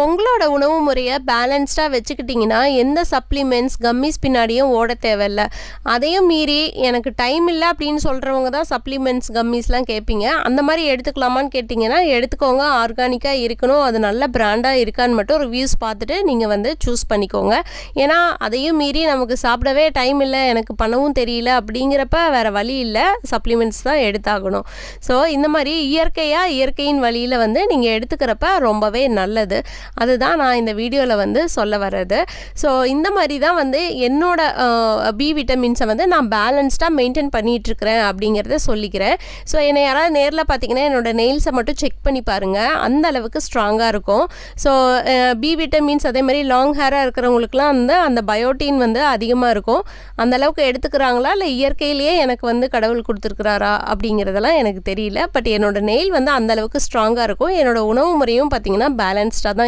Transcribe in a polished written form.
உங்களோட உணவு முறையை பேலன்ஸ்டாக வச்சுக்கிட்டிங்கன்னா எந்த சப்ளிமெண்ட்ஸ் கம்மிஸ் பின்னாடியும் ஓட தேவையில்ல. அதையும் மீறி எனக்கு டைம் இல்லை அப்படின்னு சொல்கிறவங்க தான் சப்ளிமெண்ட்ஸ் கம்மிஸ்லாம் கேட்பீங்க. அந்த மாதிரி எடுத்துக்கலாமான்னு கேட்டிங்கன்னா எடுத்துக்கோங்க. ஆர்கானிக்காக இருக்கணும், அது நல்ல பிராண்டாக இருக்கான்னு மட்டும் ரிவ்யூஸ் பார்த்துட்டு நீங்கள் சூஸ் பண்ணிக்கோங்க. ஏன்னா அதையும் மீறி நமக்கு சாப்பிடவே டைம் இல்லை, எனக்கு பண்ணவும் தெரியல அப்படிங்கிறப்ப வேறு வழி இல்லை, சப்ளிமெண்ட்ஸ் தான் எடுத்தாகணும். ஸோ இந்த மாதிரி இயற்கையின் வழியில் நீங்கள் எடுத்துக்கிறப்ப ரொம்பவே நல்லது. அதுதான் நான் இந்த வீடியோவில் சொல்ல வர்றது. ஸோ இந்த மாதிரி தான் என்னோட பி விட்டமின்ஸை நான் பேலன்ஸ்டாக மெயின்டைன் பண்ணிகிட்ருக்கிறேன் அப்படிங்கிறத சொல்லிக்கிறேன். ஸோ என்னை யாராவது நேரில் பார்த்தீங்கன்னா என்னோடய நெயில்ஸை மட்டும் செக் பண்ணி பாருங்கள், அந்த அளவுக்கு ஸ்ட்ராங்காக இருக்கும். ஸோ பி விட்டமின்ஸ் அதே மாதிரி லாங் ஹேராக இருக்கிறவங்களுக்குலாம் அந்த பயோட்டின் அதிகமாக இருக்கும். அந்த அளவுக்கு எடுத்துக்கிறாங்களா இல்லை இயற்கையிலேயே எனக்கு கடவுள் கொடுத்துருக்குறாரா அப்படிங்கிறதெல்லாம் எனக்கு தெரியல. பட் என்னோடய நெயில் அந்த அளவுக்கு ஸ்ட்ராங்காக இருக்கும். என்னோடய உணவு முறையும் பார்த்திங்கன்னா பேலன்ஸ்டாக தான்